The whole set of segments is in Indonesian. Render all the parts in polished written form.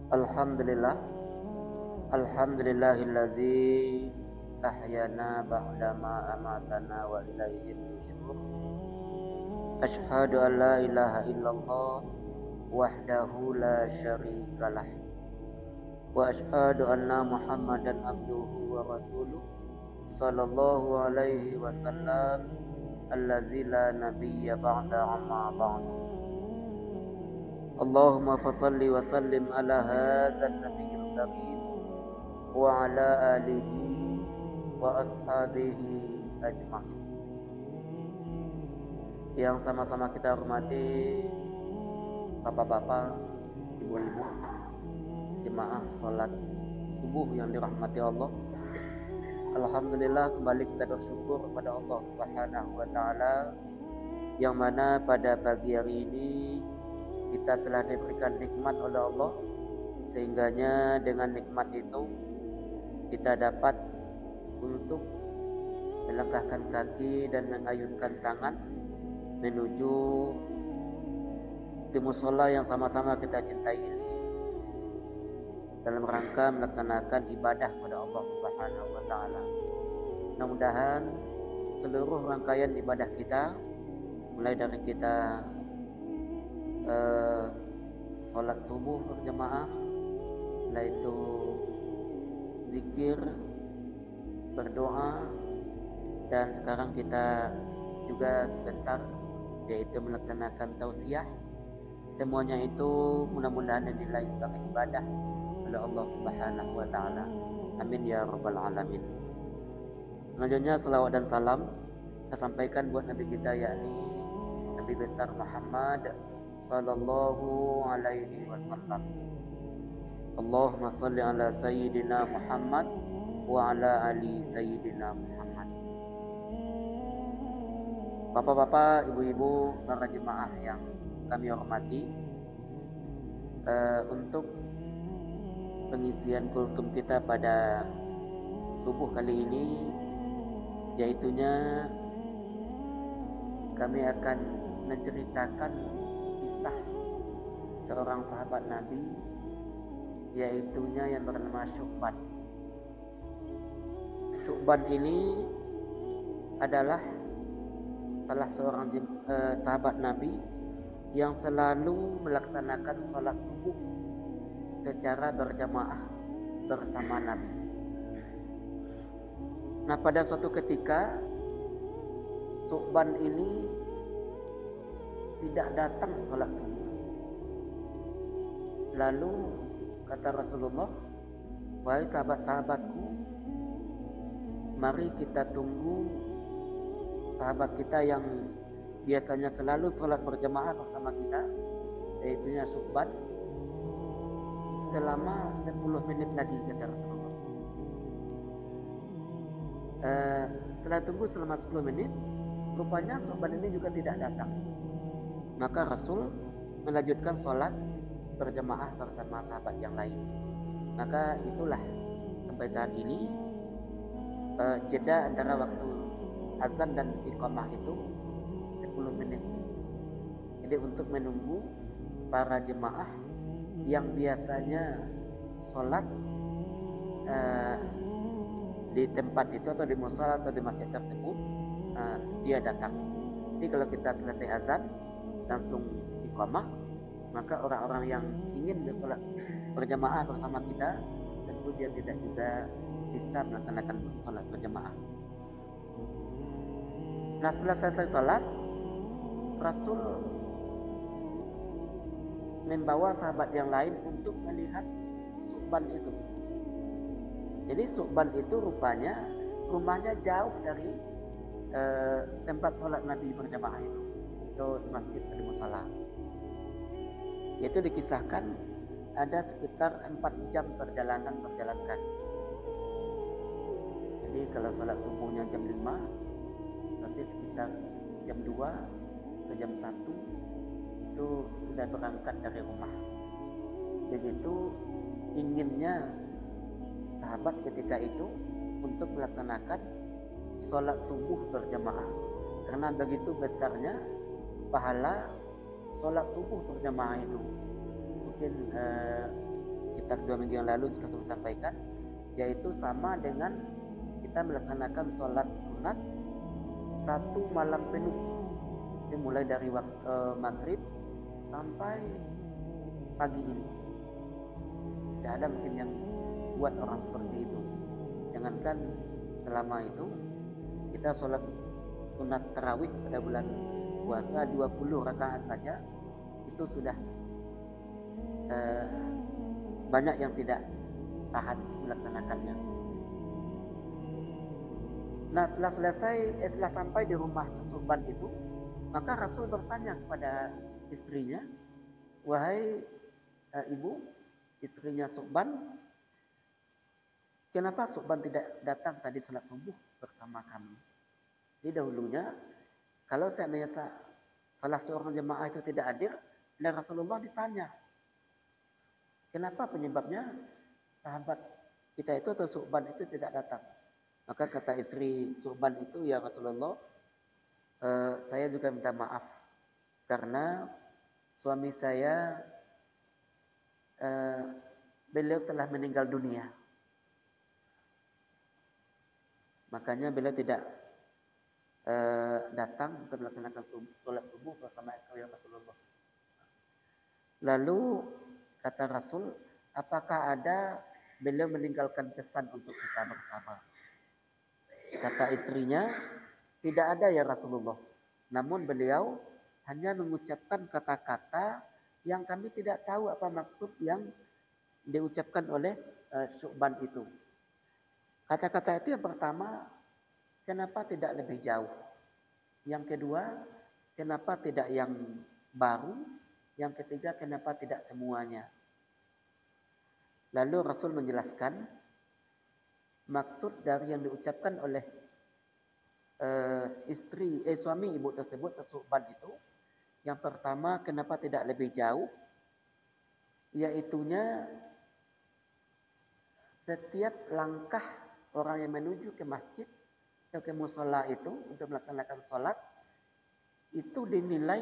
Alhamdulillah, alhamdulillahillazi ahyana ba'dama amatana wa ilaihin nusyur. Asyhadu an la ilaha illallah wahdahu la syarikalah wa asyhadu anna Muhammadan abduhu wa rasuluh sallallahu alaihi wasallam allazi la nabiyya ba'da amma ba'du. Allahumma fasalli wa sallim ala hadzal nabiyil karim wa ala alihi wa ashabihi ajma'in. Yang sama-sama kita hormati bapak-bapak, ibu-ibu, jemaah sholat subuh yang dirahmati Allah. Alhamdulillah, kembali kita bersyukur kepada Allah Subhanahu wa taala yang mana pada pagi hari ini kita telah diberikan nikmat oleh Allah, sehingganya dengan nikmat itu kita dapat untuk melangkahkan kaki dan mengayunkan tangan menuju di musola yang sama-sama kita cintai ini dalam rangka melaksanakan ibadah kepada Allah Subhanahu wa taala. Mudah-mudahan seluruh rangkaian ibadah kita, mulai dari kita sholat subuh berjamaah, setelah itu zikir, berdoa, dan sekarang kita juga sebentar yaitu melaksanakan tausiah. Semuanya itu mudah-mudahan dinilai sebagai ibadah oleh Allah Subhanahu wa taala. Amin ya rabbal alamin. Selanjutnya salawat dan salam kita sampaikan buat Nabi kita, yakni Nabi besar Muhammad sallallahu alaihi wasallam. Allahumma salli ala sayyidina Muhammad wa ala ali sayyidina Muhammad. Bapak-bapak, ibu-ibu, para jemaah yang kami hormati, untuk pengisian kultum kita pada subuh kali ini, yaitunya kami akan menceritakan kisah seorang sahabat Nabi, yaitunya yang bernama Syu'ban. Syu'ban ini adalah salah seorang sahabat Nabi yang selalu melaksanakan sholat subuh secara berjamaah bersama Nabi. Nah, pada suatu ketika Syu'ban ini tidak datang sholat subuh. Lalu kata Rasulullah, "Wahai sahabat-sahabatku, mari kita tunggu sahabat kita yang biasanya selalu sholat berjamaah bersama kita, yaitu Syu'ban, selama 10 menit lagi," kata Rasulullah. Setelah tunggu selama 10 menit, rupanya Syu'ban ini juga tidak datang. Maka Rasul melanjutkan sholat berjamaah bersama sahabat yang lain. Maka itulah sampai saat ini jeda antara waktu azan dan iqamah itu 10 menit. Jadi untuk menunggu para jemaah yang biasanya sholat di tempat itu atau di mushola atau di masjid tersebut, dia datang. Jadi kalau kita selesai azan langsung iqamah, maka orang-orang yang ingin bersolat berjamaah bersama kita tentu dia tidak juga bisa melaksanakan sholat berjamaah. Nah, setelah selesai sholat, Rasul membawa sahabat yang lain untuk melihat Syu'ban itu. Jadi Syu'ban itu rupanya rumahnya jauh dari tempat sholat Nabi berjamaah itu di masjid di musala. Yaitu dikisahkan ada sekitar 4 jam perjalanan berjalan kaki. Jadi kalau sholat subuhnya jam 5, berarti sekitar jam 2 ke jam 1 itu sudah berangkat dari rumah. Begitu inginnya sahabat ketika itu untuk melaksanakan sholat subuh berjamaah, karena begitu besarnya pahala sholat subuh berjamaah itu. Mungkin sekitar 2 minggu yang lalu sudah kami sampaikan, yaitu sama dengan kita melaksanakan sholat sunat satu malam penuh. Jadi mulai dari waktu maghrib sampai pagi ini. Tidak ada mungkin yang buat orang seperti itu. Jangankan selama itu kita sholat sunat tarawih pada bulan puasa 20 rakaat saja itu sudah banyak yang tidak tahan melaksanakannya. Nah, setelah sampai di rumah Suban itu, maka Rasul bertanya kepada istrinya, wahai ibu, istrinya Suban, kenapa Suban tidak datang tadi sholat subuh bersama kami? Di dahulunya, kalau seandainya salah seorang jemaah itu tidak hadir, oleh Rasulullah ditanya, kenapa penyebabnya sahabat kita itu atau Suban itu tidak datang? Maka kata istri Suban itu, ya Rasulullah, saya juga minta maaf karena suami saya beliau telah meninggal dunia. Makanya beliau tidak datang untuk melaksanakan sholat subuh bersama engkau ya Rasulullah. Lalu kata Rasul, apakah ada beliau meninggalkan pesan untuk kita bersama? Kata istrinya, tidak ada ya Rasulullah. Namun beliau hanya mengucapkan kata-kata yang kami tidak tahu apa maksud yang diucapkan oleh Syu'ban itu. Kata-kata itu yang pertama, kenapa tidak lebih jauh? Yang kedua, kenapa tidak yang baru? Yang ketiga, kenapa tidak semuanya? Lalu Rasul menjelaskan maksud dari yang diucapkan oleh suami ibu tersebut, Syu'ban itu, yang pertama, kenapa tidak lebih jauh? Yaitunya setiap langkah orang yang menuju ke masjid atau ke musola itu untuk melaksanakan sholat itu dinilai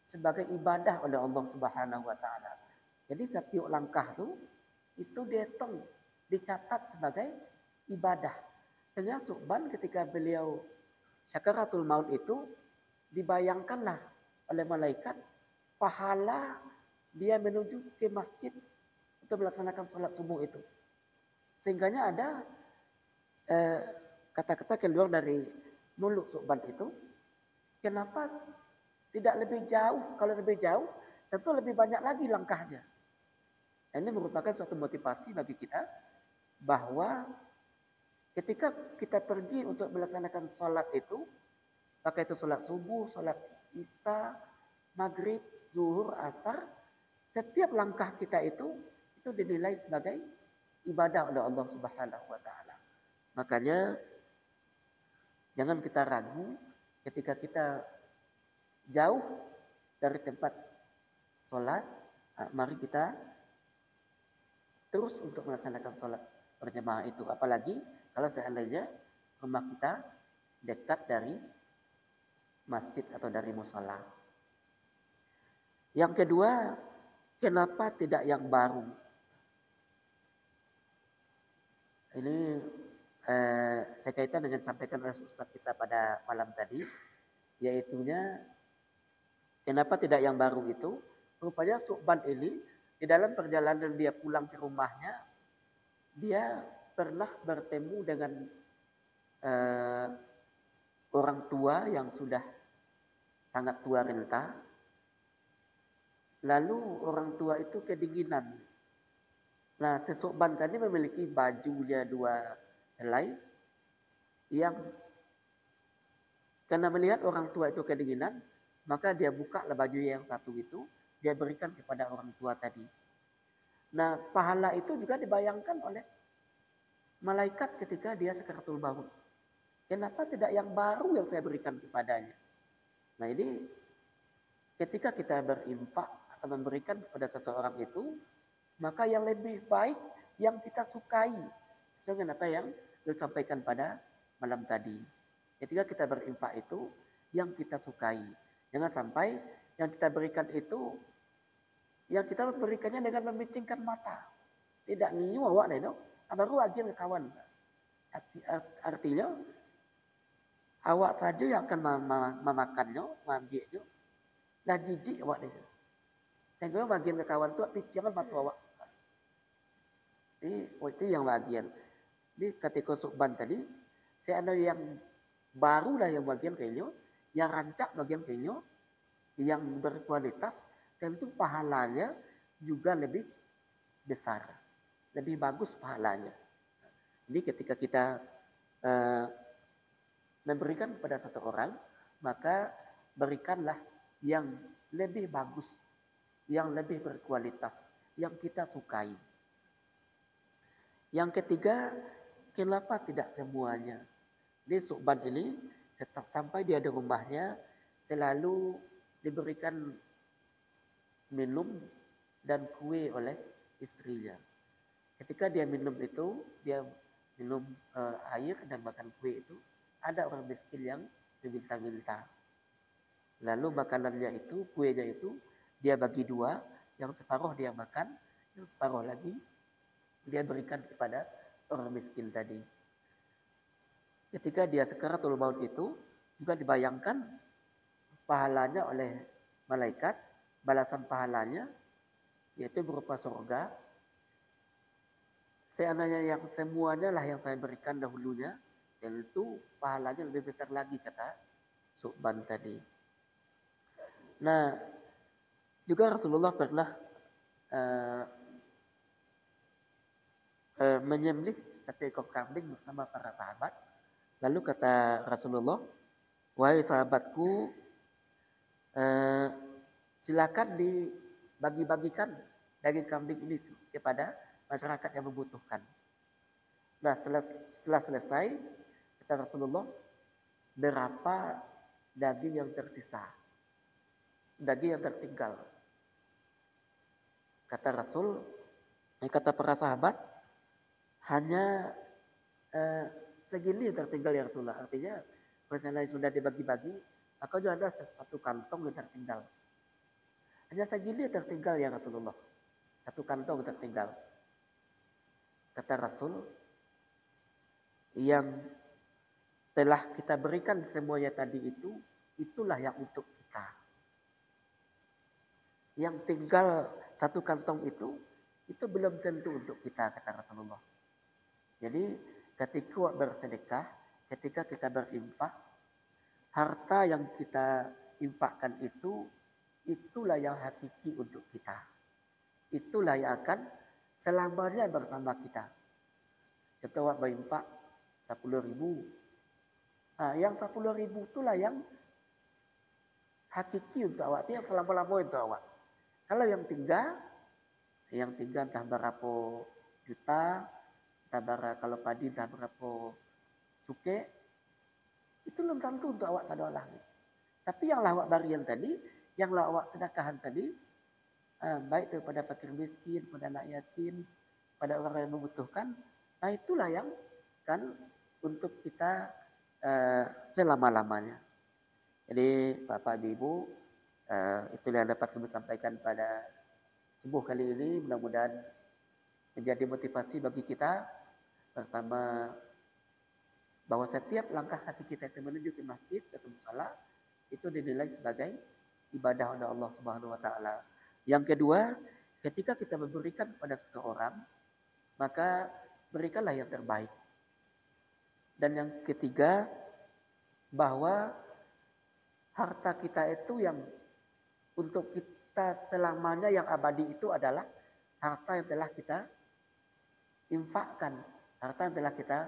sebagai ibadah oleh Allah Subhanahu wa taala. Jadi setiap langkah itu dihitung, dicatat sebagai ibadah. Sehingga Syu'ban ketika beliau syakaratul maut itu dibayangkanlah oleh malaikat pahala dia menuju ke masjid untuk melaksanakan sholat subuh itu. Sehingganya ada kata-kata keluar dari mulut Syu'ban itu, kenapa tidak lebih jauh? Kalau lebih jauh, tentu lebih banyak lagi langkahnya. Ini merupakan suatu motivasi bagi kita bahwa ketika kita pergi untuk melaksanakan sholat itu, pakai itu sholat subuh, sholat isya, maghrib, zuhur, asar, setiap langkah kita itu dinilai sebagai ibadah oleh Allah Subhanahu wa taala. Makanya jangan kita ragu ketika kita jauh dari tempat sholat, mari kita terus untuk melaksanakan sholat berjamaah itu. Apalagi kalau seandainya rumah kita dekat dari masjid atau dari musola. Yang kedua, kenapa tidak yang baru? Ini saya kaitkan dengan sampaikan oleh Ustaz kita pada malam tadi, yaitunya kenapa tidak yang baru itu? Rupanya Syu'ban ini di dalam perjalanan dia pulang ke rumahnya, dia pernah bertemu dengan orang tua yang sudah sangat tua renta. Lalu orang tua itu kedinginan. Nah, si Syu'ban tadi memiliki bajunya 2 helai yang karena melihat orang tua itu kedinginan, maka dia buka baju yang satu itu, dia berikan kepada orang tua tadi. Nah, pahala itu juga dibayangkan oleh malaikat ketika dia sakaratul maut. Kenapa tidak yang baru yang saya berikan kepadanya? Nah, ini ketika kita berinfak atau memberikan kepada seseorang itu, maka yang lebih baik yang kita sukai. Sesuai dengan apa yang disampaikan pada malam tadi. Ketika kita berinfak itu yang kita sukai. Jangan sampai yang kita berikan itu yang kita berikannya dengan memicingkan mata. Tidak ngiyu awak deh no. Baru agen ke kawan. Artinya awak saja yang akan memakannya, mengambilnya. Dah jijik awak deh. Sehingga bagian ke kawan tu pikiran batu awak. Itu yang bagian. Ini ketika sukban tadi, saya ada yang baru lah yang bagian kayaknya, yang rancak bagian kayaknya, yang berkualitas, tentu pahalanya juga lebih besar, lebih bagus pahalanya. Jadi ketika kita memberikan kepada seseorang, maka berikanlah yang lebih bagus, yang lebih berkualitas, yang kita sukai. Yang ketiga, kenapa tidak semuanya? Di sukban ini, sampai dia di rumahnya, selalu diberikan minum dan kue oleh istrinya. Ketika dia minum itu, dia minum air dan makan kue itu, ada orang miskin yang diminta-minta. Lalu makanannya itu, kuenya itu, dia bagi dua, yang separuh dia makan, yang separuh lagi dia berikan kepada orang miskin tadi. Ketika dia sekaratul maut itu, juga dibayangkan pahalanya oleh malaikat, balasan pahalanya, yaitu berupa surga. Seandainya yang semuanya lah yang saya berikan dahulunya, tentu pahalanya lebih besar lagi, kata Subban tadi. Nah, juga Rasulullah pernah menyembelih satu ekor kambing bersama para sahabat. Lalu kata Rasulullah, wahai sahabatku, silakan dibagi-bagikan daging kambing ini kepada masyarakat yang membutuhkan. Nah, setelah selesai, kata Rasulullah, berapa daging yang tersisa? Daging yang tertinggal. Kata Rasul, kata para sahabat, hanya segini yang tertinggal ya Rasulullah. Artinya, misalnya sudah dibagi-bagi, maka juga ada satu kantong yang tertinggal. Hanya segini yang tertinggal ya Rasulullah. Satu kantong yang tertinggal. Kata Rasul, yang telah kita berikan semuanya tadi itu, itulah yang untuk kita. Yang tinggal satu kantong itu belum tentu untuk kita, kata Rasulullah. Jadi ketika bersedekah, ketika kita berinfak, harta yang kita infakkan itu, itulah yang hakiki untuk kita. Itulah yang akan selamanya bersama kita. Contoh berinfak 10.000. Nah, yang 10.000 itulah yang hakiki untuk awak, yang selama-lamanya untuk awak. Kalau yang tinggal entah berapa juta, entah berapa, kalau padi entah berapa suke, itu belum tentu untuk awak sadolah. Tapi yang lawak barian tadi, yang lawak sedekahan tadi, baik daripada fakir miskin, pada anak yatim, pada orang yang membutuhkan, nah itulah yang kan untuk kita selama-lamanya. Jadi Bapak Ibu, itulah yang dapat kami sampaikan pada subuh kali ini. Mudah-mudahan menjadi motivasi bagi kita. Pertama, bahwa setiap langkah kaki kita itu menuju ke masjid atau musala itu dinilai sebagai ibadah oleh Allah Subhanahu wa taala. Yang kedua, ketika kita memberikan kepada seseorang, maka berikanlah yang terbaik. Dan yang ketiga, bahwa harta kita itu yang untuk kita selamanya yang abadi itu adalah harta yang telah kita infakkan, harta yang telah kita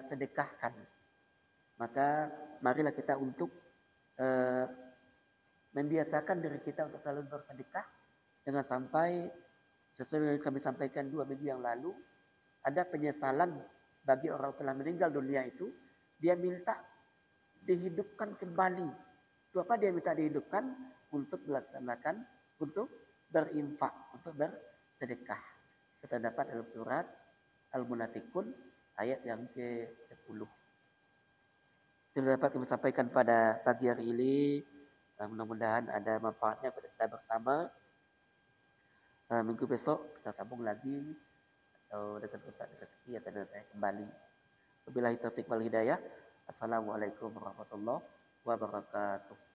sedekahkan. Maka marilah kita untuk membiasakan diri kita untuk selalu bersedekah, jangan sampai sesuai yang kami sampaikan 2 minggu yang lalu, ada penyesalan bagi orang telah meninggal dunia itu, dia minta dihidupkan kembali. Itu apa dia minta dihidupkan? Untuk melaksanakan, untuk berinfak, untuk bersedekah. Kita dapat dalam surat Al-Munafikun ayat yang ke-10. Itu dapat kami sampaikan pada pagi hari ini. Mudah-mudahan ada manfaatnya pada kita bersama. Minggu besok kita sambung lagi atau dengan Ustaz Rezeki atau dengan saya kembali. Wabillahi taufik wal hidayah. Assalamualaikum warahmatullahi wabarakatuh.